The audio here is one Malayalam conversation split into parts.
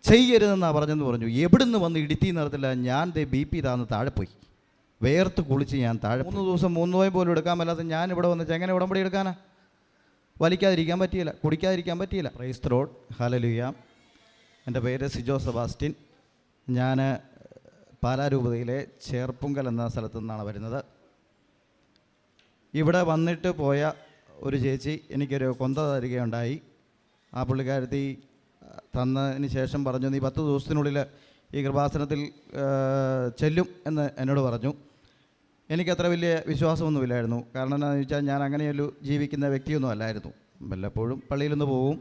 ചെയ്യരുതെന്നാണ് പറഞ്ഞെന്ന് പറഞ്ഞു. എവിടുന്ന് വന്ന് ഇടുത്തി നടത്തില്ല. ഞാൻ BP താന്ന് താഴെ പോയി, വേർത്ത് കുളിച്ച് ഞാൻ താഴെ. 3 ദിവസം 3 നോയമ്പ് പോലും എടുക്കാൻ മേലാത്ത ഞാൻ ഇവിടെ വന്നിട്ട് എങ്ങനെ ഉടമ്പടി എടുക്കാനാ? വലിക്കാതിരിക്കാൻ പറ്റിയില്ല, കുടിക്കാതിരിക്കാൻ പറ്റിയില്ല. Praise the Lord, hallelujah. എൻ്റെ പേര് സിജോ സെബാസ്റ്റ്യൻ. ഞാൻ പാലാരൂപതയിലെ ചേർപ്പുങ്കൽ എന്ന സ്ഥലത്തു നിന്നാണ് വരുന്നത്. ഇവിടെ വന്നിട്ട് പോയ ഒരു ചേച്ചി എനിക്കൊരു കൊന്ത തരികയുണ്ടായി. ആ പുള്ളിക്കാരത്തി തന്നതിന് ശേഷം പറഞ്ഞു, നീ 10 ദിവസത്തിനുള്ളിൽ ഈ കൃപാസനത്തിൽ ചെല്ലും എന്ന് എന്നോട് പറഞ്ഞു. എനിക്കത്ര വലിയ വിശ്വാസമൊന്നുമില്ലായിരുന്നു. കാരണം എന്താണെന്ന് വെച്ചാൽ ഞാൻ അങ്ങനെയൊരു ജീവിക്കുന്ന വ്യക്തിയൊന്നും അല്ലായിരുന്നു. വല്ലപ്പോഴും പള്ളിയിലൊന്ന് പോവും,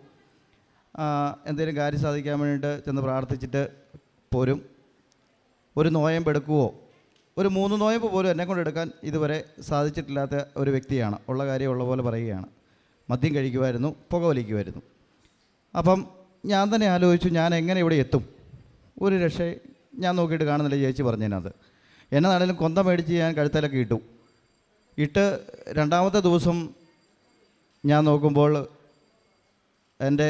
എന്തെങ്കിലും കാര്യം സാധിക്കാൻ വേണ്ടിയിട്ട് ചെന്ന് പ്രാർത്ഥിച്ചിട്ട് പോരും. ഒരു നോയമ്പ് എടുക്കുവോ, ഒരു 3 നോയമ്പ് പോലും എന്നെക്കൊണ്ട് എടുക്കാൻ ഇതുവരെ സാധിച്ചിട്ടില്ലാത്ത ഒരു വ്യക്തിയാണ്. ഉള്ള കാര്യം ഉള്ള പോലെ പറയുകയാണ്. മദ്യം കഴിക്കുമായിരുന്നു, പുകവലിക്കുമായിരുന്നു. അപ്പം ഞാൻ തന്നെ ആലോചിച്ചു, ഞാൻ എങ്ങനെ ഇവിടെ എത്തും? ഒരു രക്ഷ ഞാൻ നോക്കിയിട്ട് കാണുന്നില്ല. ചേച്ചി പറഞ്ഞതിനകത്ത് എന്നെ നാളെയും കൊന്ത മേടിച്ച് ഞാൻ കഴുത്തലൊക്കെ ഇട്ടു. ഇട്ട് 2ാമത്തെ ദിവസം ഞാൻ നോക്കുമ്പോൾ എൻ്റെ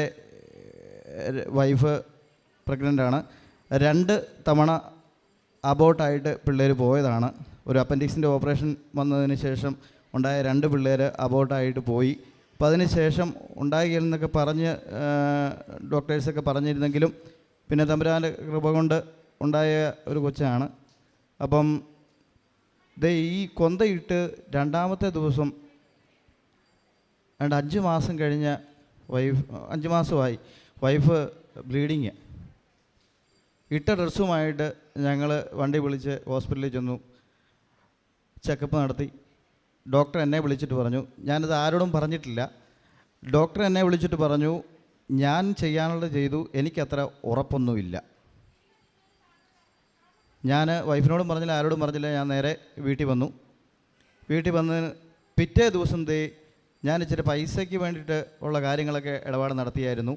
വൈഫ് പ്രഗ്നൻ്റാണ്. 2 തവണ അബോട്ടായിട്ട് പിള്ളേർ പോയതാണ്. ഒരു അപ്പൻഡിക്സിൻ്റെ ഓപ്പറേഷൻ വന്നതിന് ശേഷം ഉണ്ടായ 2 പിള്ളേർ അബോട്ടായിട്ട് പോയി. അപ്പോൾ അതിന് ശേഷം ഉണ്ടാകില്ലെന്നൊക്കെ പറഞ്ഞ് ഡോക്ടേഴ്സൊക്കെ പറഞ്ഞിരുന്നെങ്കിലും പിന്നെ തമ്പുരാൻ്റെ കൃപ കൊണ്ട് ഉണ്ടായ ഒരു കൊച്ചാണ്. അപ്പം ഈ കൊന്തയിട്ട് 2ാമത്തെ ദിവസം 5 മാസം കഴിഞ്ഞ 5 മാസമായി വൈഫ് ബ്ലീഡിങ്. ഇട്ട ഡ്രസ്സുമായിട്ട് ഞങ്ങൾ വണ്ടി വിളിച്ച് ഹോസ്പിറ്റലിൽ ചെന്നു, ചെക്കപ്പ് നടത്തി. ഡോക്ടർ എന്നെ വിളിച്ചിട്ട് പറഞ്ഞു, ഞാനിത് ആരോടും പറഞ്ഞിട്ടില്ല, ഡോക്ടർ എന്നെ വിളിച്ചിട്ട് പറഞ്ഞു, ഞാൻ ചെയ്യാനുള്ളത് ചെയ്തു, എനിക്കത്ര ഉറപ്പൊന്നുമില്ല. ഞാൻ വൈഫിനോടും പറഞ്ഞില്ല, ആരോടും പറഞ്ഞില്ല. ഞാൻ നേരെ വീട്ടിൽ വന്നു. വീട്ടിൽ വന്ന് പിറ്റേ ദിവസം ഞാൻ ഇച്ചിരി പൈസയ്ക്ക് വേണ്ടിയിട്ട് ഉള്ള കാര്യങ്ങളൊക്കെ ഇടപാട് നടത്തിയായിരുന്നു.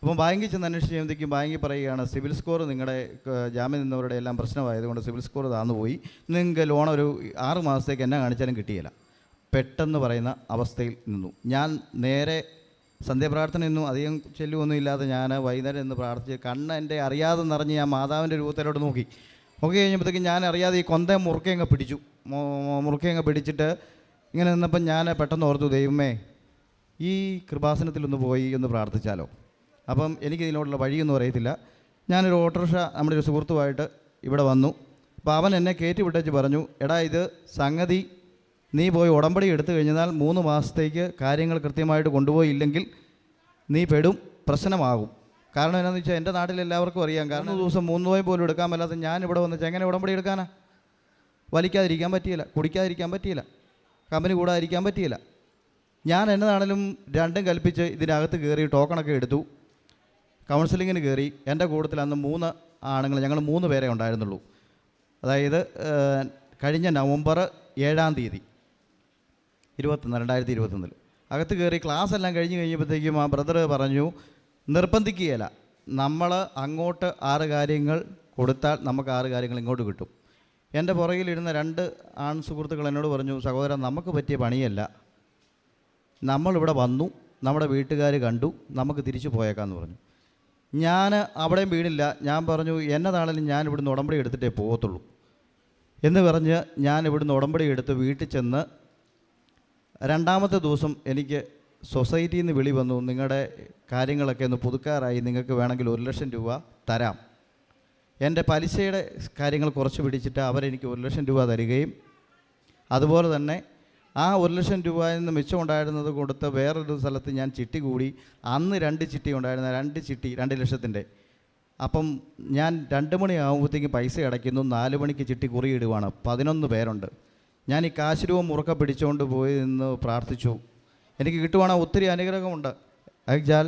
അപ്പം ബാങ്കിൽ ചെന്ന് അന്വേഷിച്ച് ചെയ്യുമ്പോഴത്തേക്കും ബാങ്കിൽ പറയുകയാണ്, സിവിൽ സ്കോർ നിങ്ങളുടെ ജാമ്യം നിന്നവരുടെ എല്ലാം പ്രശ്നമായതുകൊണ്ട് സിവിൽ സ്കോർ താന്നു പോയി, നിങ്ങൾക്ക് ലോൺ ഒരു 6 മാസത്തേക്ക് എന്നെ കാണിച്ചാലും കിട്ടിയില്ല. പെട്ടെന്ന് പറയുന്ന അവസ്ഥയിൽ നിന്നു. ഞാൻ നേരെ സന്ധ്യാപ്രാർത്ഥന നിന്നു. അധികം ചെല്ലുമൊന്നും ഇല്ലാതെ ഞാൻ വൈകുന്നേരം നിന്ന് പ്രാർത്ഥിച്ച് കണ്ണ് എൻ്റെ അറിയാതെ നിറഞ്ഞ് ഞാൻ മാതാവിൻ്റെ രൂപത്തിലോട്ട് നോക്കി കഴിഞ്ഞപ്പോഴത്തേക്കും ഞാൻ അറിയാതെ ഈ കൊന്ത മുറുക്കയങ്ങ് പിടിച്ചു. മുറുക്കയങ്ങ് പിടിച്ചിട്ട് ഇങ്ങനെ നിന്നപ്പം ഞാൻ പെട്ടെന്ന് ഓർത്തു, ദൈവമേ ഈ കൃപാസനത്തിലൊന്ന് പോയി ഒന്ന് പ്രാർത്ഥിച്ചാലോ. അപ്പം എനിക്കിതിനോടുള്ള വഴിയൊന്നും അറിയത്തില്ല. ഞാനൊരു ഓട്ടോറിക്ഷ നമ്മുടെ ഒരു സുഹൃത്തുമായിട്ട് ഇവിടെ വന്നു. അപ്പോൾ അവൻ എന്നെ കയറ്റി വിട്ടേച്ച് പറഞ്ഞു, എടാ ഇത് സംഗതി നീ പോയി ഉടമ്പടി എടുത്തു കഴിഞ്ഞാൽ 3 മാസത്തേക്ക് കാര്യങ്ങൾ കൃത്യമായിട്ട് കൊണ്ടുപോയില്ലെങ്കിൽ നീ പെടും, പ്രശ്നമാകും. കാരണം എന്താണെന്ന് വെച്ചാൽ എൻ്റെ നാട്ടിൽ എല്ലാവർക്കും അറിയാം. കാരണം 1 ദിവസം 3 നോയമ്പ് പോലും എടുക്കാൻ മേലാത്ത ഞാൻ ഇവിടെ വന്നിട്ട് എങ്ങനെ ഉടമ്പടി എടുക്കാനാ? വലിക്കാതിരിക്കാൻ പറ്റിയില്ല, കുടിക്കാതിരിക്കാൻ പറ്റിയില്ല, കമ്പനി കൂടാതിരിക്കാൻ പറ്റിയില്ല. ഞാൻ എന്നതാണെങ്കിലും 2ഉം കൽപ്പിച്ച് ഇതിനകത്ത് കയറി ടോക്കണൊക്കെ എടുത്തു. കൗൺസിലിങ്ങിന് കയറി. എൻ്റെ കൂട്ടത്തിൽ അന്ന് 3 ആണുങ്ങൾ, ഞങ്ങൾ 3 പേരെ ഉണ്ടായിരുന്നുള്ളൂ. അതായത് കഴിഞ്ഞ നവംബർ 7-ാം തീയതി 2021 അകത്ത് കയറി. ക്ലാസ് എല്ലാം കഴിഞ്ഞപ്പോഴത്തേക്കും ആ ബ്രദർ പറഞ്ഞു, നിർബന്ധിക്കുകയില്ല, നമ്മൾ അങ്ങോട്ട് 6 കാര്യങ്ങൾ കൊടുത്താൽ നമുക്ക് 6 കാര്യങ്ങൾ ഇങ്ങോട്ട് കിട്ടും. എൻ്റെ പുറകിലിരുന്ന 2 ആൺ സുഹൃത്തുക്കൾ എന്നോട് പറഞ്ഞു, സഹോദരൻ നമുക്ക് പറ്റിയ പണിയല്ല, നമ്മളിവിടെ വന്നു, നമ്മുടെ വീട്ടുകാർ കണ്ടു, നമുക്ക് തിരിച്ചു പോയേക്കാമെന്ന് പറഞ്ഞു. ഞാൻ അവിടെയും വീണില്ല. ഞാൻ പറഞ്ഞു, എന്നതാണെങ്കിലും ഞാൻ ഇവിടുന്ന് ഉടമ്പടി എടുത്തിട്ടേ പോകത്തുള്ളൂ എന്ന് പറഞ്ഞ് ഞാൻ ഇവിടുന്ന് ഉടമ്പടി എടുത്ത് വീട്ടിൽ ചെന്ന് 2ാമത്തെ ദിവസം എനിക്ക് സൊസൈറ്റിയിൽ നിന്ന് വിളി വന്നു, നിങ്ങളുടെ കാര്യങ്ങളൊക്കെ ഒന്ന് പുതുക്കാറായി, നിങ്ങൾക്ക് വേണമെങ്കിൽ 1 ലക്ഷം രൂപ തരാം. എൻ്റെ പലിശയുടെ കാര്യങ്ങൾ കുറച്ച് പിടിച്ചിട്ട് അവരെനിക്ക് 1 ലക്ഷം രൂപ തരികയും അതുപോലെ തന്നെ ആ 1 ലക്ഷം രൂപയിൽ നിന്ന് മിച്ചമുണ്ടായിരുന്നത് കൊടുത്ത് വേറൊരു സ്ഥലത്ത് ഞാൻ ചിട്ടി കൂടി. അന്ന് 2 ചിട്ടി ഉണ്ടായിരുന്ന 2 ചിട്ടി 2 ലക്ഷത്തിൻ്റെ. അപ്പം ഞാൻ 2 മണിയാകുമ്പോഴത്തേക്കും പൈസ അടയ്ക്കുന്നു, 4 മണിക്ക് ചിട്ടി കുറിയിടുവാണ്. 11 പേരുണ്ട്. ഞാൻ ഈ കാശ് രൂപ മുറുക്ക പിടിച്ചുകൊണ്ട് പോയി നിന്ന് പ്രാർത്ഥിച്ചു, എനിക്ക് കിട്ടുവാണെങ്കിൽ ഒത്തിരി അനുഗ്രഹമുണ്ട്. അയച്ചാൽ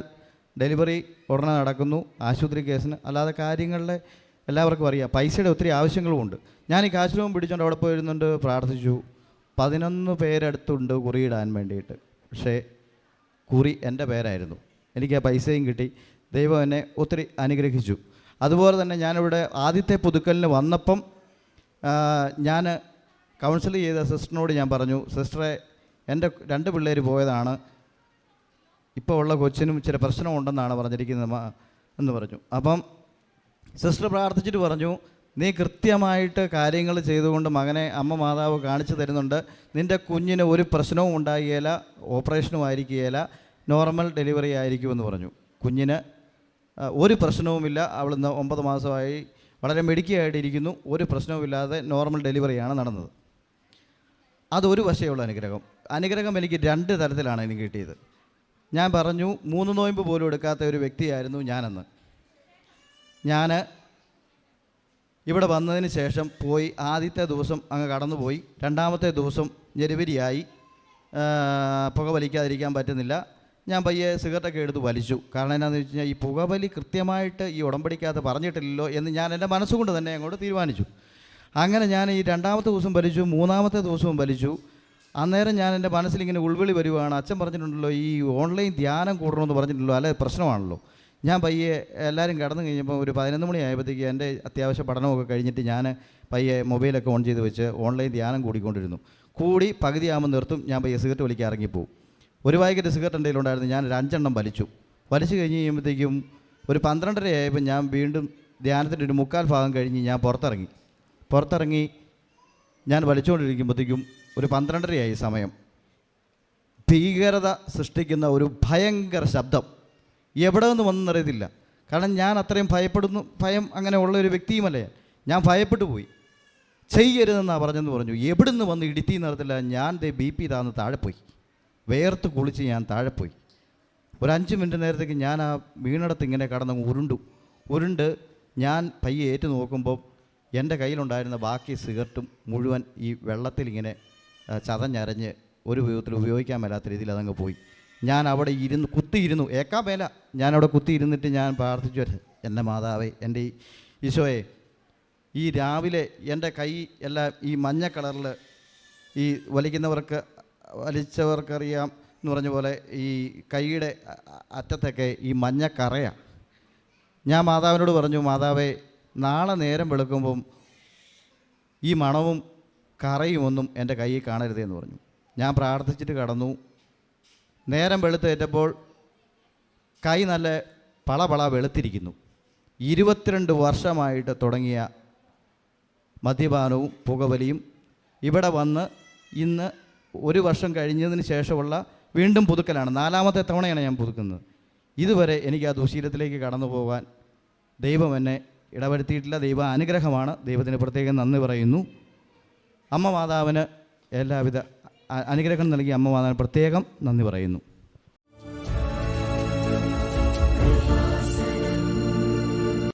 ഡെലിവറി ഉടനെ നടക്കുന്നു, ആശുപത്രി കേസിന് അല്ലാതെ കാര്യങ്ങളിലെ എല്ലാവർക്കും അറിയാം, പൈസയുടെ ഒത്തിരി ആവശ്യങ്ങളുമുണ്ട്. ഞാൻ ഈ കാശ് രൂപം പിടിച്ചുകൊണ്ട് അവിടെ പോയിരുന്നുണ്ട് പ്രാർത്ഥിച്ചു. 11 പേരടുത്തുണ്ട് കുറിയിടാൻ വേണ്ടിയിട്ട്. പക്ഷേ കുറി എൻ്റെ പേരായിരുന്നു. എനിക്ക് ആ പൈസയും കിട്ടി. ദൈവം എന്നെ ഒത്തിരി അനുഗ്രഹിച്ചു. അതുപോലെ തന്നെ ഞാനിവിടെ ആദ്യത്തെ പുതുക്കലിന് വന്നപ്പം ഞാൻ കൗൺസിൽ ചെയ്ത സിസ്റ്ററിനോട് ഞാൻ പറഞ്ഞു, സിസ്റ്ററെ എൻ്റെ 2 പിള്ളേർ പോയതാണ്, ഇപ്പോൾ ഉള്ള കൊച്ചിനും ഇച്ചിരി പ്രശ്നമുണ്ടെന്നാണ് പറഞ്ഞിരിക്കുന്നത് എന്ന് പറഞ്ഞു. അപ്പം സിസ്റ്റർ പ്രാർത്ഥിച്ചിട്ട് പറഞ്ഞു, നീ കൃത്യമായിട്ട് കാര്യങ്ങൾ ചെയ്തുകൊണ്ട് മകനെ അമ്മ മാതാവ് കാണിച്ചു തരുന്നുണ്ട്. നിൻ്റെ കുഞ്ഞിന് ഒരു പ്രശ്നവും ഉണ്ടാകുകയില്ല, ഓപ്പറേഷനും ആയിരിക്കുകയില്ല, നോർമൽ ഡെലിവറി ആയിരിക്കുമെന്ന് പറഞ്ഞു. കുഞ്ഞിന് ഒരു പ്രശ്നവുമില്ല. അവൾ 9 മാസമായി വളരെ മിടുക്കിയായിട്ടിരിക്കുന്നു. ഒരു പ്രശ്നവുമില്ലാതെ നോർമൽ ഡെലിവറിയാണ് നടന്നത്. അതൊരു വശയുള്ള അനുഗ്രഹം എനിക്ക് 2 തരത്തിലാണ് എനിക്ക് കിട്ടിയത്. ഞാൻ പറഞ്ഞു, 3 നോയമ്പ് പോലും എടുക്കാത്ത ഒരു വ്യക്തിയായിരുന്നു ഞാനെന്ന്. ഞാൻ ഇവിടെ വന്നതിന് ശേഷം പോയി ആദ്യത്തെ ദിവസം അങ്ങ് കടന്നുപോയി. 2ാമത്തെ ദിവസം ജനുവരിയായി, പുക വലിക്കാതിരിക്കാൻ പറ്റുന്നില്ല. ഞാൻ പയ്യെ സിഗരറ്റൊക്കെ എടുത്ത് വലിച്ചു. കാരണം എന്താണെന്ന് വെച്ച് കഴിഞ്ഞാൽ ഈ പുകവലി കൃത്യമായിട്ട് ഈ ഉടമ്പടിക്കകത്ത് പറഞ്ഞിട്ടില്ലല്ലോ എന്ന് ഞാൻ എൻ്റെ മനസ്സുകൊണ്ട് തന്നെ അങ്ങോട്ട് തീരുമാനിച്ചു. അങ്ങനെ ഞാൻ ഈ 2ാമത്തെ ദിവസം വലിച്ചു, 3ാമത്തെ ദിവസവും വലിച്ചു. അന്നേരം ഞാൻ എൻ്റെ മനസ്സിലിങ്ങനെ ഉൾവിളി വരുവാണ്, അച്ഛൻ പറഞ്ഞിട്ടുണ്ടല്ലോ ഈ ഓൺലൈൻ ധ്യാനം കൂടണമെന്ന് പറഞ്ഞിട്ടുണ്ടല്ലോ, അല്ലെ പ്രശ്നമാണല്ലോ. ഞാൻ പയ്യെ എല്ലാവരും കിടന്നു കഴിഞ്ഞപ്പോൾ ഒരു 11 മണിയായപ്പോഴത്തേക്ക് എൻ്റെ അത്യാവശ്യ പഠനമൊക്കെ കഴിഞ്ഞിട്ട് ഞാൻ പയ്യെ മൊബൈലൊക്കെ ഓൺ ചെയ്ത് വെച്ച് ഓൺലൈൻ ധ്യാനം കൂടിക്കൊണ്ടിരുന്നു. കൂടി പകുതിയാകുമ്പോൾ നിർത്തും. ഞാൻ പയ്യെ സിഗരറ്റ് വലിക്കാൻ ഇറങ്ങിപ്പോവും. ഒരു പാക്കറ്റ് സിഗരറ്റ് എൻ്റെ കയ്യിലുണ്ടായിരുന്നു. ഞാൻ 5 എണ്ണം വലിച്ചു കഴിഞ്ഞ് കഴിയുമ്പോഴത്തേക്കും ഒരു 12:30 ആയപ്പോൾ ഞാൻ വീണ്ടും ധ്യാനത്തിൻ്റെ ഒരു 3/4 ഭാഗം കഴിഞ്ഞ് ഞാൻ പുറത്തിറങ്ങി ഞാൻ വലിച്ചുകൊണ്ടിരിക്കുമ്പോഴത്തേക്കും ഒരു 12:30 ആയി സമയം. ഭീകരത സൃഷ്ടിക്കുന്ന ഒരു ഭയങ്കര ശബ്ദം എവിടെ നിന്ന് വന്നെന്നറിയത്തില്ല. കാരണം ഞാൻ അത്രയും ഭയം അങ്ങനെ ഉള്ള ഒരു വ്യക്തിയുമല്ലേ. ഞാൻ ഭയപ്പെട്ടു പോയി. ചെയ്യരുതെന്നാണ് പറഞ്ഞു. എവിടുന്ന് വന്ന് ഇടിത്തിന്ന് അറിയത്തില്ല. ഞാൻ BP താന്ന് താഴെ പോയി. വേർത്ത് കുളിച്ച് ഞാൻ താഴെ പോയി. ഒരു 5 മിനിറ്റ് നേരത്തേക്ക് ഞാൻ ആ വീണിടത്ത് ഇങ്ങനെ കടന്ന് ഉരുണ്ട് ഞാൻ പയ്യെ ഏറ്റു നോക്കുമ്പോൾ എൻ്റെ കയ്യിലുണ്ടായിരുന്ന ബാക്കി സിഗരറ്റും മുഴുവൻ ഈ വെള്ളത്തിൽ ചതഞ്ഞരഞ്ഞ് ഒരു വിധത്തിൽ ഉപയോഗിക്കാൻ മേലാത്ത രീതിയിൽ അതങ്ങ് പോയി. ഞാൻ അവിടെ കുത്തിയിരുന്നു. ഏക്കാൻ മേല. ഞാനവിടെ കുത്തിയിരുന്നിട്ട് ഞാൻ പ്രാർത്ഥിച്ചു, എൻ്റെ മാതാവേ, എൻ്റെ ഈശോയെ, ഈ രാവിലെ എൻ്റെ കൈ എല്ലാം ഈ മഞ്ഞ കളറിൽ, ഈ വലിച്ചവർക്കറിയാം എന്ന് പറഞ്ഞ പോലെ ഈ കൈയുടെ അറ്റത്തൊക്കെ ഈ മഞ്ഞ കറയാണ്. ഞാൻ മാതാവിനോട് പറഞ്ഞു, മാതാവേ, നാളെ നേരം വെളുക്കുമ്പം ഈ മണവും കറയുമൊന്നും എൻ്റെ കയ്യിൽ കാണരുതെന്ന് പറഞ്ഞു. ഞാൻ പ്രാർത്ഥിച്ചിട്ട് കടന്നു. നേരം വെളുത്തേറ്റപ്പോൾ കൈ നല്ല പളപള വെളുത്തിരിക്കുന്നു. 22 വർഷമായിട്ട് തുടങ്ങിയ മദ്യപാനവും പുകവലിയും ഇവിടെ വന്ന് ഇന്ന് 1 വർഷം കഴിഞ്ഞതിന് ശേഷമുള്ള വീണ്ടും പുതുക്കലാണ്. 4ാമത്തെ തവണയാണ് ഞാൻ പുതുക്കുന്നത്. ഇതുവരെ എനിക്ക് ആ ദുശീലത്തിലേക്ക് കടന്നു പോകാൻ ദൈവം എന്നെ ഇടവരുത്തിയിട്ടില്ല. ദൈവ അനുഗ്രഹമാണ്. ദൈവത്തിന് പ്രത്യേകം നന്ദി പറയുന്നു. അമ്മ മാതാവിന് എല്ലാവിധ അനുഗ്രഹം നൽകി അമ്മ മാതാവിന് പ്രത്യേകം നന്ദി പറയുന്നു.